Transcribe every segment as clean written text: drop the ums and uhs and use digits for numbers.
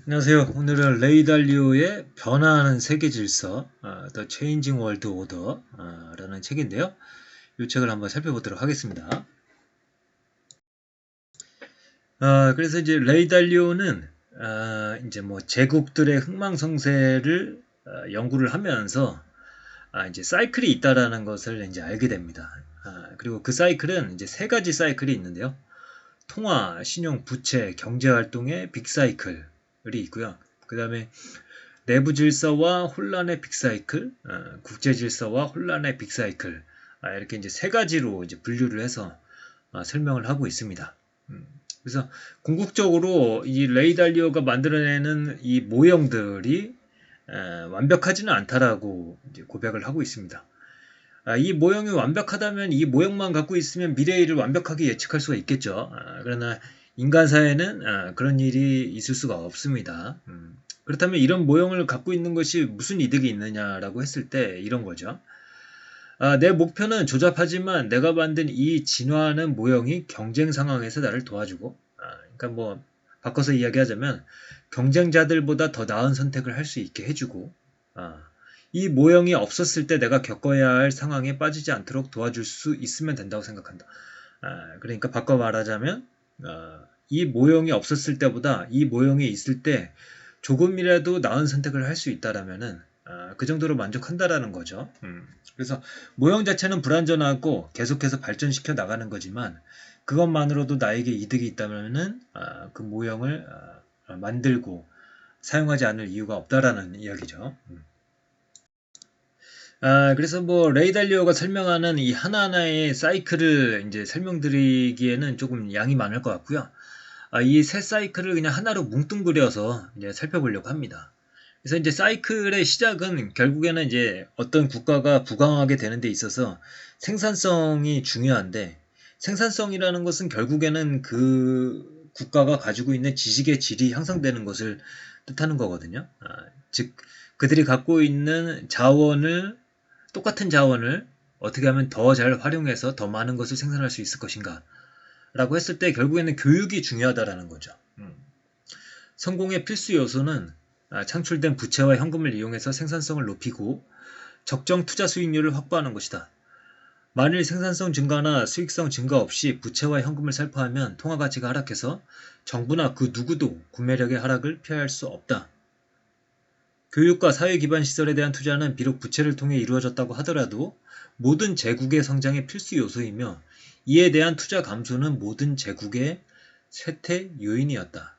안녕하세요. 오늘은 레이 달리오의 변화하는 세계 질서, The Changing World Order 라는 책인데요. 이 책을 한번 살펴보도록 하겠습니다. 그래서 이제 레이 달리오는 이제 뭐 제국들의 흥망성쇠를 연구를 하면서 이제 사이클이 있다라는 것을 이제 알게 됩니다. 그리고 그 사이클은 이제 세 가지 사이클이 있는데요. 통화, 신용, 부채, 경제 활동의 빅사이클이 있고요. 그 다음에 내부 질서와 혼란의 빅사이클, 국제 질서와 혼란의 빅사이클, 이렇게 이제 세 가지로 이제 분류를 해서 설명을 하고 있습니다. 그래서 궁극적으로 이 레이 달리오가 만들어내는 이 모형들이 완벽하지는 않다라고 이제 고백을 하고 있습니다. 이 모형이 완벽하다면 이 모형만 갖고 있으면 미래일을 완벽하게 예측할 수가 있겠죠. 그러나 인간 사회는 그런 일이 있을 수가 없습니다. 그렇다면 이런 모형을 갖고 있는 것이 무슨 이득이 있느냐라고 했을 때 이런 거죠. 내 목표는 조잡하지만 내가 만든 이 진화하는 모형이 경쟁 상황에서 나를 도와주고, 그러니까 뭐 바꿔서 이야기하자면 경쟁자들보다 더 나은 선택을 할 수 있게 해주고, 이 모형이 없었을 때 내가 겪어야 할 상황에 빠지지 않도록 도와줄 수 있으면 된다고 생각한다. 그러니까 바꿔 말하자면 이 모형이 없었을 때보다 이 모형이 있을 때 조금이라도 나은 선택을 할 수 있다라면은 그 정도로 만족한다라는 거죠. 그래서 모형 자체는 불완전하고 계속해서 발전시켜 나가는 거지만 그것만으로도 나에게 이득이 있다면은 그 모형을 만들고 사용하지 않을 이유가 없다라는 이야기죠. 그래서 뭐 레이 달리오가 설명하는 이 하나하나의 사이클을 이제 설명드리기에는 조금 양이 많을 것 같고요. 이 세 사이클을 그냥 하나로 뭉뚱그려서 이제 살펴보려고 합니다. 그래서 이제 사이클의 시작은 결국에는 이제 어떤 국가가 부강하게 되는 데 있어서 생산성이 중요한데, 생산성이라는 것은 결국에는 그 국가가 가지고 있는 지식의 질이 향상되는 것을 뜻하는 거거든요. 즉 그들이 갖고 있는 똑같은 자원을 어떻게 하면 더 잘 활용해서 더 많은 것을 생산할 수 있을 것인가 라고 했을 때 결국에는 교육이 중요하다라는 거죠. 성공의 필수 요소는 창출된 부채와 현금을 이용해서 생산성을 높이고 적정 투자 수익률을 확보하는 것이다. 만일 생산성 증가나 수익성 증가 없이 부채와 현금을 살포하면 통화가치가 하락해서 정부나 그 누구도 구매력의 하락을 피할 수 없다. 교육과 사회 기반 시설에 대한 투자는 비록 부채를 통해 이루어졌다고 하더라도 모든 제국의 성장의 필수 요소이며 이에 대한 투자 감소는 모든 제국의 쇠퇴 요인이었다.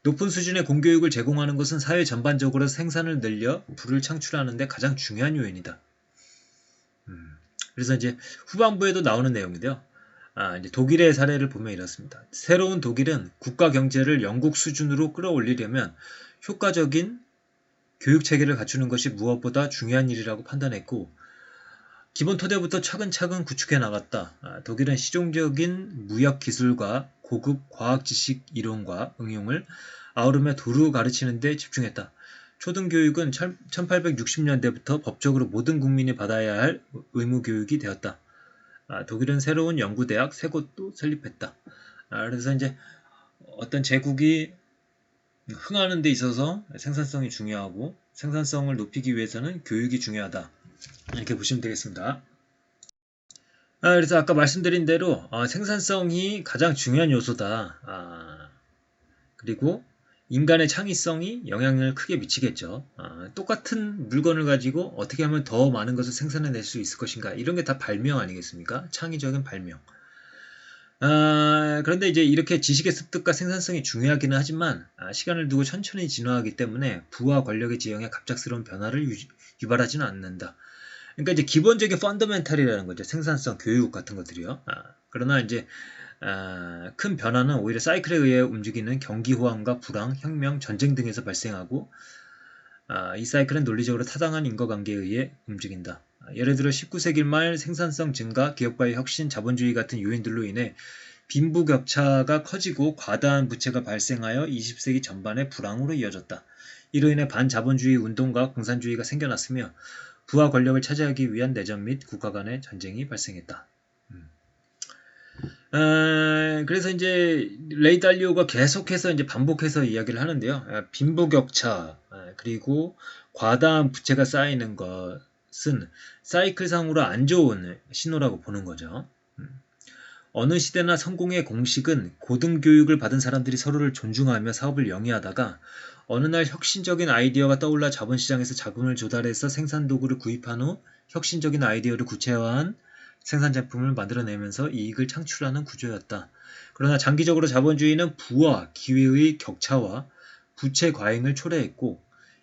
높은 수준의 공교육을 제공하는 것은 사회 전반적으로 생산을 늘려 부를 창출하는 데 가장 중요한 요인이다. 그래서 이제 후반부에도 나오는 내용인데요. 이제 독일의 사례를 보면 이렇습니다. 새로운 독일은 국가 경제를 영국 수준으로 끌어올리려면 효과적인 교육 체계를 갖추는 것이 무엇보다 중요한 일이라고 판단했고, 기본 토대부터 차근차근 구축해 나갔다. 독일은 실용적인 무역 기술과 고급 과학 지식 이론과 응용을 아우르며 도루 가르치는 데 집중했다. 초등교육은 1860년대부터 법적으로 모든 국민이 받아야 할 의무 교육이 되었다. 독일은 새로운 연구대학 3곳도 설립했다. 그래서 이제 어떤 제국이 흥하는 데 있어서 생산성이 중요하고 생산성을 높이기 위해서는 교육이 중요하다. 이렇게 보시면 되겠습니다. 그래서 아까 말씀드린 대로 생산성이 가장 중요한 요소다. 그리고 인간의 창의성이 영향을 크게 미치겠죠. 똑같은 물건을 가지고 어떻게 하면 더 많은 것을 생산해낼 수 있을 것인가, 이런 게 다 발명 아니겠습니까? 창의적인 발명. 그런데 이제 이렇게 지식의 습득과 생산성이 중요하기는 하지만 시간을 두고 천천히 진화하기 때문에 부와 권력의 지형에 갑작스러운 변화를 유발하지는 않는다. 그러니까 이제 기본적인 펀더멘탈이라는 거죠. 생산성, 교육 같은 것들이요. 그러나 이제 큰 변화는 오히려 사이클에 의해 움직이는 경기 호황과 불황, 혁명, 전쟁 등에서 발생하고, 이 사이클은 논리적으로 타당한 인과관계에 의해 움직인다. 예를 들어 19세기 말 생산성 증가, 기업가의 혁신, 자본주의 같은 요인들로 인해 빈부격차가 커지고 과다한 부채가 발생하여 20세기 전반의 불황으로 이어졌다. 이로 인해 반자본주의 운동과 공산주의가 생겨났으며 부와 권력을 차지하기 위한 내전 및 국가 간의 전쟁이 발생했다. 그래서 이제 레이 달리오가 계속해서 이제 반복해서 이야기를 하는데요. 빈부격차, 그리고 과다한 부채가 쌓이는 것은 사이클상으로 안 좋은 신호라고 보는 거죠. 어느 시대나 성공의 공식은 고등교육을 받은 사람들이 서로를 존중하며 사업을 영위하다가 어느 날 혁신적인 아이디어가 떠올라 자본시장에서 자금을 조달해서 생산도구를 구입한 후 혁신적인 아이디어를 구체화한 생산제품을 만들어내면서 이익을 창출하는 구조였다. 그러나 장기적으로 자본주의는 부와 기회의 격차와 부채 과잉을 초래했고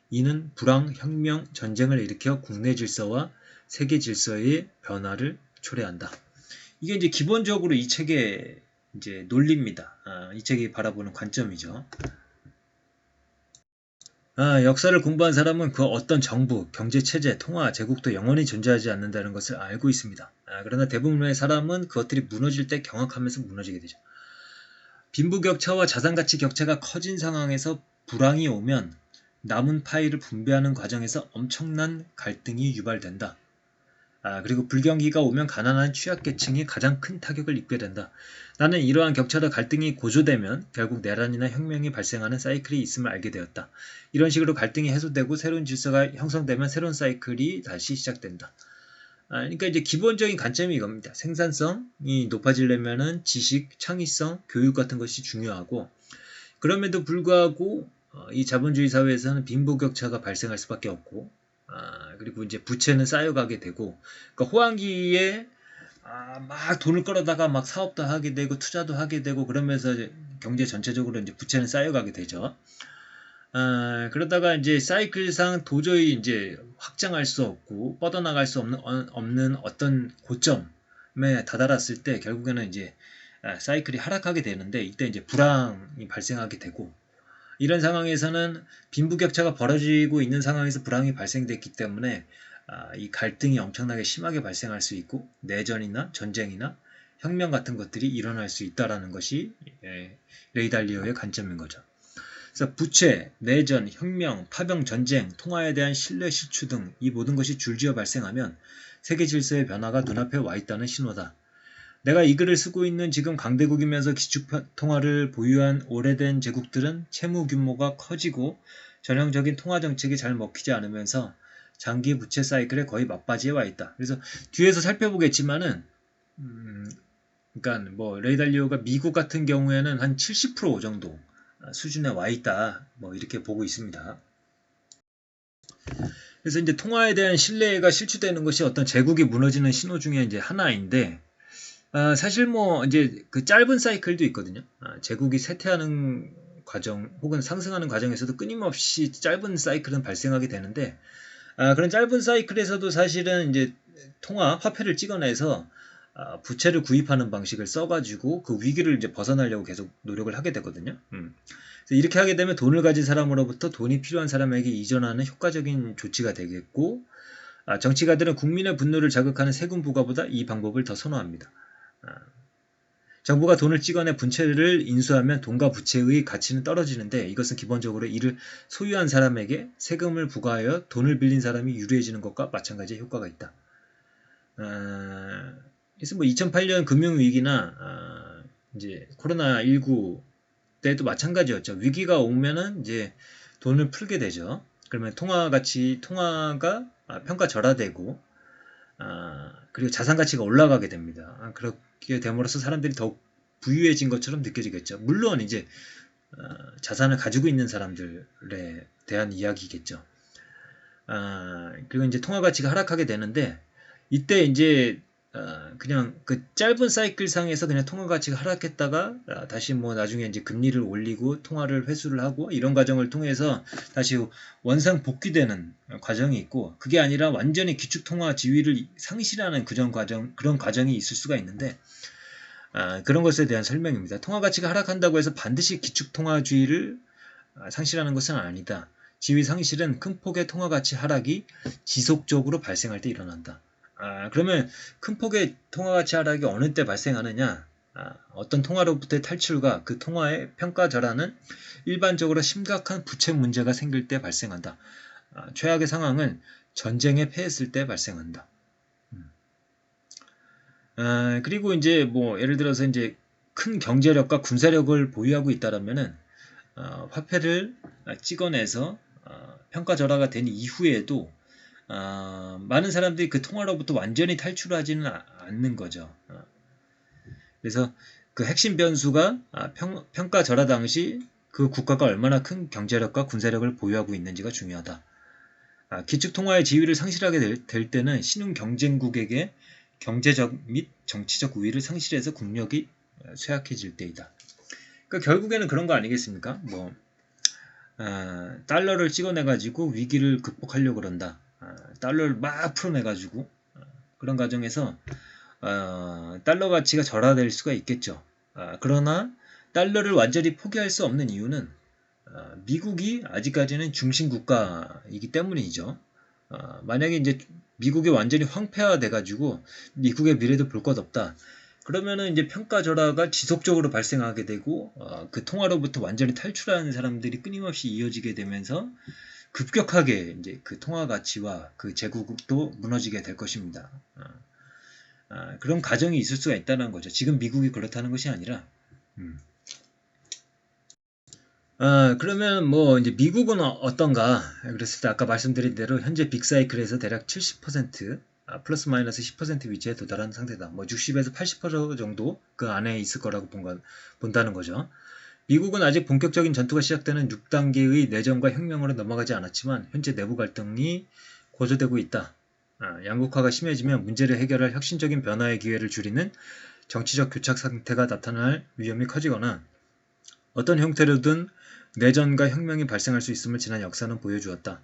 이는 불황, 혁명, 전쟁을 일으켜 국내 질서와 세계 질서의 변화를 초래한다. 이게 이제 기본적으로 이 책의 이제 논리입니다. 이 책이 바라보는 관점이죠. 역사를 공부한 사람은 그 어떤 정부, 경제체제, 통화, 제국도 영원히 존재하지 않는다는 것을 알고 있습니다. 그러나 대부분의 사람은 그것들이 무너질 때 경악하면서 무너지게 되죠. 빈부격차와 자산가치 격차가 커진 상황에서 불황이 오면 남은 파이를 분배하는 과정에서 엄청난 갈등이 유발된다. 그리고 불경기가 오면 가난한 취약계층이 가장 큰 타격을 입게 된다. 나는 이러한 격차와 갈등이 고조되면 결국 내란이나 혁명이 발생하는 사이클이 있음을 알게 되었다. 이런 식으로 갈등이 해소되고 새로운 질서가 형성되면 새로운 사이클이 다시 시작된다. 그러니까 이제 기본적인 관점이 이겁니다. 생산성이 높아지려면은 지식, 창의성, 교육 같은 것이 중요하고 그럼에도 불구하고 이 자본주의 사회에서는 빈부격차가 발생할 수밖에 없고 그리고 이제 부채는 쌓여가게 되고, 그러니까 호황기에 막 돈을 끌어다가 막 사업도 하게 되고 투자도 하게 되고 그러면서 경제 전체적으로 이제 부채는 쌓여가게 되죠. 그러다가 이제 사이클상 도저히 이제 확장할 수 없고 뻗어나갈 수 없는 어떤 고점에 다다랐을 때 결국에는 이제 사이클이 하락하게 되는데 이때 이제 불황이 발생하게 되고 이런 상황에서는 빈부격차가 벌어지고 있는 상황에서 불황이 발생됐기 때문에 이 갈등이 엄청나게 심하게 발생할 수 있고 내전이나 전쟁이나 혁명 같은 것들이 일어날 수 있다는 것이 레이 달리오의 관점인 거죠. 그래서 부채, 내전, 혁명, 파병, 전쟁, 통화에 대한 신뢰 실추 등 이 모든 것이 줄지어 발생하면 세계 질서의 변화가 눈앞에 와 있다는 신호다. 내가 이 글을 쓰고 있는 지금 강대국이면서 기축통화를 보유한 오래된 제국들은 채무 규모가 커지고 전형적인 통화 정책이 잘 먹히지 않으면서 장기 부채 사이클에 거의 막바지에 와 있다. 그래서 뒤에서 살펴보겠지만은 그러니까 뭐 레이 달리오가 미국 같은 경우에는 한 70% 정도 수준에 와 있다. 뭐 이렇게 보고 있습니다. 그래서 이제 통화에 대한 신뢰가 실추되는 것이 어떤 제국이 무너지는 신호 중에 이제 하나인데 사실 뭐 이제 그 짧은 사이클도 있거든요. 제국이 쇠퇴하는 과정 혹은 상승하는 과정에서도 끊임없이 짧은 사이클은 발생하게 되는데 그런 짧은 사이클에서도 사실은 이제 화폐를 찍어내서 부채를 구입하는 방식을 써가지고 그 위기를 이제 벗어나려고 계속 노력을 하게 되거든요. 그래서 이렇게 하게 되면 돈을 가진 사람으로부터 돈이 필요한 사람에게 이전하는 효과적인 조치가 되겠고 정치가들은 국민의 분노를 자극하는 세금 부과보다 이 방법을 더 선호합니다. 정부가 돈을 찍어내 부채를 인수하면 돈과 부채의 가치는 떨어지는데 이것은 기본적으로 이를 소유한 사람에게 세금을 부과하여 돈을 빌린 사람이 유리해지는 것과 마찬가지의 효과가 있다. 그래서 뭐 2008년 금융위기나 이제 코로나19 때도 마찬가지였죠. 위기가 오면은 이제 돈을 풀게 되죠. 그러면 통화가 평가절하되고 그리고 자산 가치가 올라가게 됩니다. 그렇게 됨으로써 사람들이 더욱 부유해진 것처럼 느껴지겠죠. 물론 이제 자산을 가지고 있는 사람들에 대한 이야기겠죠. 그리고 이제 통화 가치가 하락하게 되는데 이때 이제 그냥 그 짧은 사이클 상에서 그냥 통화 가치가 하락했다가 다시 뭐 나중에 이제 금리를 올리고 통화를 회수를 하고 이런 과정을 통해서 다시 원상 복귀되는 과정이 있고 그게 아니라 완전히 기축 통화 지위를 상실하는 그런 과정이 있을 수가 있는데 그런 것에 대한 설명입니다. 통화 가치가 하락한다고 해서 반드시 기축 통화주의를 상실하는 것은 아니다. 지위 상실은 큰 폭의 통화 가치 하락이 지속적으로 발생할 때 일어난다. 그러면 큰 폭의 통화 가치 하락이 어느 때 발생하느냐? 어떤 통화로부터의 탈출과 그 통화의 평가절하는 일반적으로 심각한 부채 문제가 생길 때 발생한다. 최악의 상황은 전쟁에 패했을 때 발생한다. 그리고 이제 뭐 예를 들어서 이제 큰 경제력과 군사력을 보유하고 있다라면은 화폐를 찍어내서 평가절하가 된 이후에도 많은 사람들이 그 통화로부터 완전히 탈출하지는 않는 거죠. 그래서 그 핵심 변수가 평가절하 당시 그 국가가 얼마나 큰 경제력과 군사력을 보유하고 있는지가 중요하다. 기축통화의 지위를 상실하게 될 때는 신흥 경쟁국에게 경제적 및 정치적 우위를 상실해서 국력이 쇠약해질 때이다. 그러니까 결국에는 그런 거 아니겠습니까? 달러를 찍어내가지고 위기를 극복하려고 그런다. 달러를 막 풀어내가지고 그런 과정에서 달러 가치가 절하될 수가 있겠죠. 그러나 달러를 완전히 포기할 수 없는 이유는 미국이 아직까지는 중심 국가이기 때문이죠. 만약에 이제 미국이 완전히 황폐화돼가지고 미국의 미래도 볼 것 없다. 그러면은 이제 평가절하가 지속적으로 발생하게 되고 그 통화로부터 완전히 탈출하는 사람들이 끊임없이 이어지게 되면서 급격하게 이제 그 통화 가치와 그 제국도 무너지게 될 것입니다. 그런 과정이 있을 수가 있다는 거죠. 지금 미국이 그렇다는 것이 아니라. 그러면 뭐 이제 미국은 어떤가? 그랬을 때 아까 말씀드린 대로 현재 빅사이클에서 대략 70% 플러스 마이너스 10% 위치에 도달한 상태다. 뭐 60에서 80% 정도 그 안에 있을 거라고 본다는 거죠. 미국은 아직 본격적인 전투가 시작되는 6단계의 내전과 혁명으로 넘어가지 않았지만 현재 내부 갈등이 고조되고 있다. 양극화가 심해지면 문제를 해결할 혁신적인 변화의 기회를 줄이는 정치적 교착 상태가 나타날 위험이 커지거나 어떤 형태로든 내전과 혁명이 발생할 수 있음을 지난 역사는 보여주었다.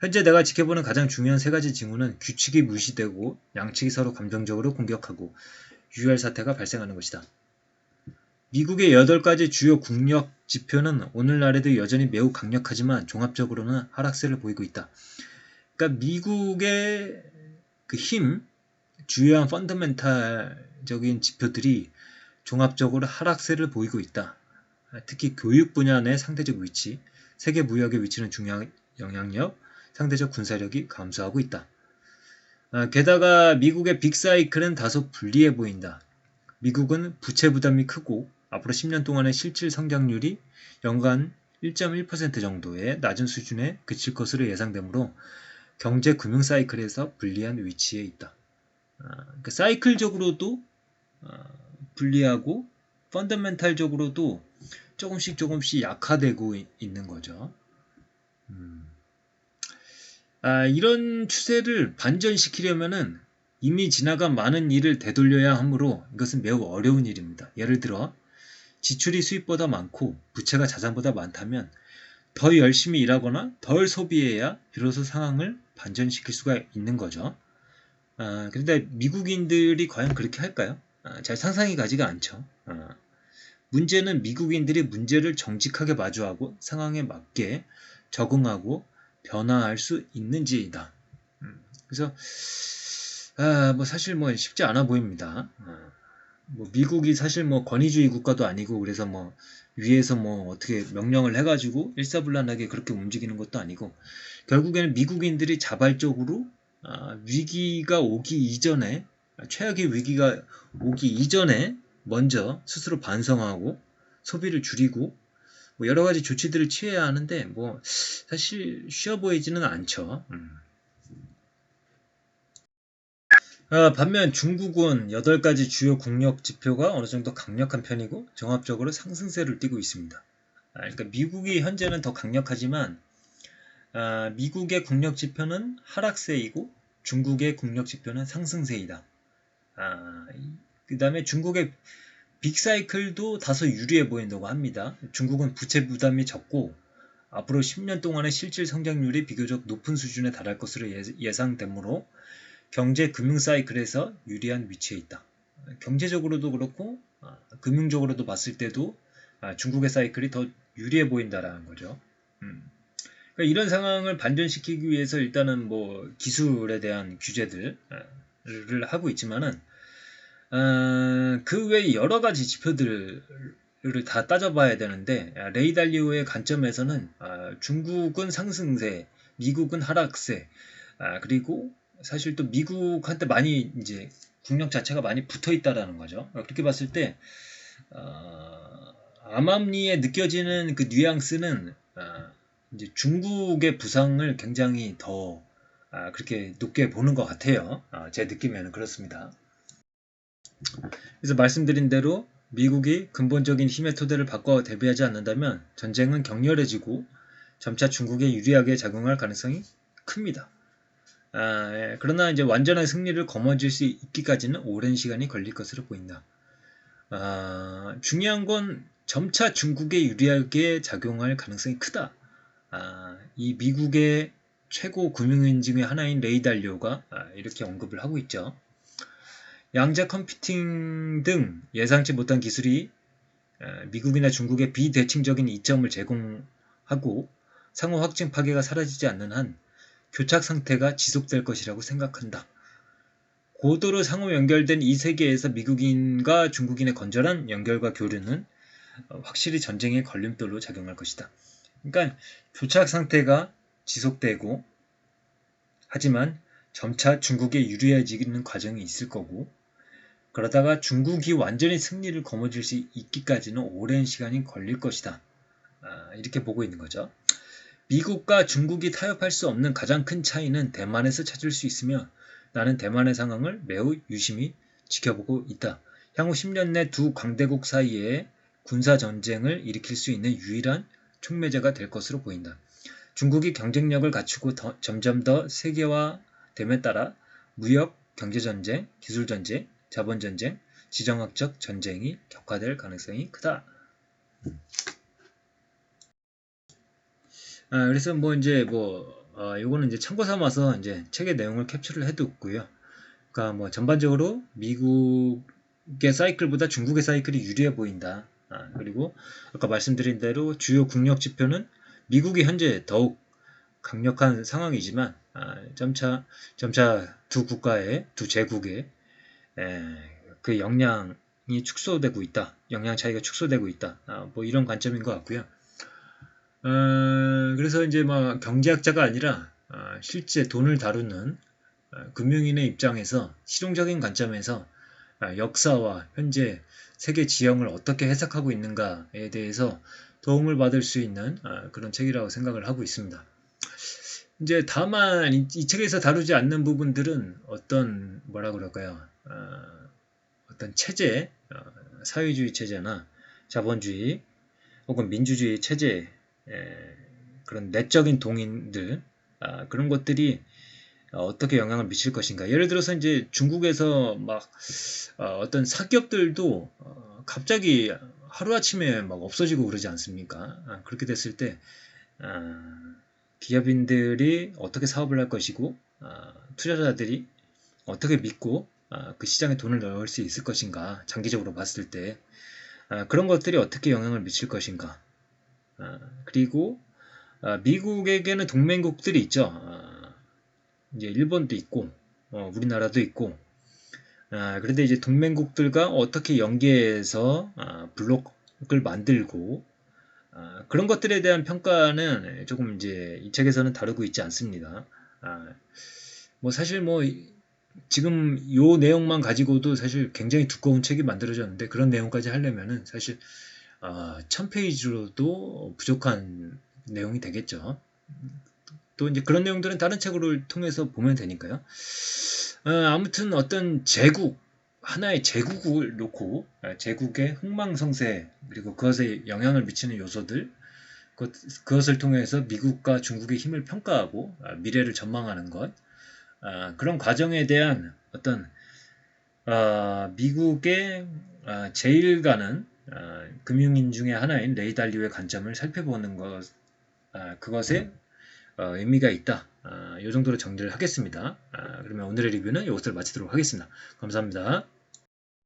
현재 내가 지켜보는 가장 중요한 세 가지 징후는 규칙이 무시되고 양측이 서로 감정적으로 공격하고 유혈 사태가 발생하는 것이다. 미국의 8가지 주요 국력 지표는 오늘날에도 여전히 매우 강력하지만 종합적으로는 하락세를 보이고 있다. 그러니까 미국의 그 힘, 주요한 펀더멘탈적인 지표들이 종합적으로 하락세를 보이고 있다. 특히 교육 분야 내 상대적 위치, 세계 무역의 위치는 중요한 영향력, 상대적 군사력이 감소하고 있다. 게다가 미국의 빅사이클은 다소 불리해 보인다. 미국은 부채 부담이 크고 앞으로 10년 동안의 실질 성장률이 연간 1.1% 정도의 낮은 수준에 그칠 것으로 예상되므로 경제 금융 사이클에서 불리한 위치에 있다. 그러니까 사이클적으로도 불리하고 펀더멘탈적으로도 조금씩 약화되고 있는 거죠. 이런 추세를 반전시키려면은 이미 지나간 많은 일을 되돌려야 하므로 이것은 매우 어려운 일입니다. 예를 들어 지출이 수입보다 많고 부채가 자산보다 많다면 더 열심히 일하거나 덜 소비해야 비로소 상황을 반전시킬 수가 있는 거죠. 그런데 미국인들이 과연 그렇게 할까요? 잘 상상이 가지가 않죠. 문제는 미국인들이 문제를 정직하게 마주하고 상황에 맞게 적응하고 변화할 수 있는지이다. 그래서 뭐 사실 뭐 쉽지 않아 보입니다. 뭐 미국이 사실 뭐 권위주의 국가도 아니고 그래서 뭐 위에서 뭐 어떻게 명령을 해가지고 일사불란하게 그렇게 움직이는 것도 아니고 결국에는 미국인들이 자발적으로 위기가 오기 이전에 최악의 위기가 오기 이전에 먼저 스스로 반성하고 소비를 줄이고 뭐 여러 가지 조치들을 취해야 하는데 뭐 사실 쉬워 보이지는 않죠. 반면 중국은 8가지 주요 국력 지표가 어느 정도 강력한 편이고 종합적으로 상승세를 띠고 있습니다. 그러니까 미국이 현재는 더 강력하지만 미국의 국력 지표는 하락세이고 중국의 국력 지표는 상승세이다. 그 다음에 중국의 빅사이클도 다소 유리해 보인다고 합니다. 중국은 부채 부담이 적고 앞으로 10년 동안의 실질 성장률이 비교적 높은 수준에 달할 것으로 예상되므로 경제 금융 사이클에서 유리한 위치에 있다. 경제적으로도 그렇고 금융적으로도 봤을 때도 중국의 사이클이 더 유리해 보인다라는 거죠. 그러니까 이런 상황을 반전시키기 위해서 일단은 뭐 기술에 대한 규제들을 하고 있지만은 그 외에 여러 가지 지표들을 다 따져봐야 되는데 레이 달리오의 관점에서는 중국은 상승세, 미국은 하락세, 그리고 사실 또 미국한테 많이 이제 국력 자체가 많이 붙어 있다라는 거죠. 그렇게 봤을 때 암암리에 느껴지는 그 뉘앙스는 이제 중국의 부상을 굉장히 더 그렇게 높게 보는 것 같아요. 제 느낌에는 그렇습니다. 그래서 말씀드린 대로 미국이 근본적인 힘의 토대를 바꿔 대비하지 않는다면 전쟁은 격렬해지고 점차 중국에 유리하게 작용할 가능성이 큽니다. 그러나 이제 완전한 승리를 거머쥘 수 있기까지는 오랜 시간이 걸릴 것으로 보인다. 중요한 건 점차 중국에 유리하게 작용할 가능성이 크다. 이 미국의 최고 금융인 중의 하나인 레이 달리오가 이렇게 언급을 하고 있죠. 양자 컴퓨팅 등 예상치 못한 기술이 미국이나 중국에 비대칭적인 이점을 제공하고 상호 확증 파괴가 사라지지 않는 한 교착 상태가 지속될 것이라고 생각한다. 고도로 상호 연결된 이 세계에서 미국인과 중국인의 건전한 연결과 교류는 확실히 전쟁의 걸림돌로 작용할 것이다. 그러니까 교착 상태가 지속되고 하지만 점차 중국에 유리해지는 과정이 있을 거고 그러다가 중국이 완전히 승리를 거머쥘 수 있기까지는 오랜 시간이 걸릴 것이다. 이렇게 보고 있는 거죠. 미국과 중국이 타협할 수 없는 가장 큰 차이는 대만에서 찾을 수 있으며 나는 대만의 상황을 매우 유심히 지켜보고 있다. 향후 10년 내 두 강대국 사이에 군사전쟁을 일으킬 수 있는 유일한 촉매제가 될 것으로 보인다. 중국이 경쟁력을 갖추고 점점 더 세계화됨에 따라 무역, 경제전쟁, 기술전쟁, 자본전쟁, 지정학적 전쟁이 격화될 가능성이 크다. 그래서 요거는 이제 참고 삼아서 이제 책의 내용을 캡처를 해뒀고요. 그러니까 뭐 전반적으로 미국의 사이클보다 중국의 사이클이 유리해 보인다. 그리고 아까 말씀드린 대로 주요 국력 지표는 미국이 현재 더욱 강력한 상황이지만 점차 두 국가의 두 제국의 그 역량이 축소되고 있다. 역량 차이가 축소되고 있다. 뭐 이런 관점인 것 같고요. 그래서 이제 막 경제학자가 아니라 실제 돈을 다루는 금융인의 입장에서 실용적인 관점에서 역사와 현재 세계 지형을 어떻게 해석하고 있는가에 대해서 도움을 받을 수 있는 그런 책이라고 생각을 하고 있습니다. 이제 다만 이 책에서 다루지 않는 부분들은 어떤 어떤 체제, 사회주의 체제나 자본주의 혹은 민주주의 체제 그런 내적인 동인들 그런 것들이 어떻게 영향을 미칠 것인가. 예를 들어서 이제 중국에서 막 어떤 사기업들도 갑자기 하루아침에 막 없어지고 그러지 않습니까? 그렇게 됐을 때 기업인들이 어떻게 사업을 할 것이고 투자자들이 어떻게 믿고 그 시장에 돈을 넣을 수 있을 것인가. 장기적으로 봤을 때 그런 것들이 어떻게 영향을 미칠 것인가. 그리고 미국에게는 동맹국들이 있죠. 이제 일본도 있고 우리나라도 있고 그런데 이제 동맹국들과 어떻게 연계해서 블록을 만들고 그런 것들에 대한 평가는 조금 이제 이 책에서는 다루고 있지 않습니다. 뭐 사실 뭐 지금 요 내용만 가지고도 사실 굉장히 두꺼운 책이 만들어졌는데 그런 내용까지 하려면은 사실 1000페이지로도 부족한 내용이 되겠죠. 또 이제 그런 내용들은 다른 책을 통해서 보면 되니까요. 아무튼 어떤 제국, 하나의 제국을 놓고 제국의 흥망성쇠 그리고 그것에 영향을 미치는 요소들 그것을 통해서 미국과 중국의 힘을 평가하고 미래를 전망하는 것 그런 과정에 대한 어떤 미국의 제일 가는 금융인 중의 하나인 레이 달리오의 관점을 살펴보는 것 그것에 의미가 있다. 이 정도로 정리를 하겠습니다. 그러면 오늘의 리뷰는 이것을 마치도록 하겠습니다. 감사합니다.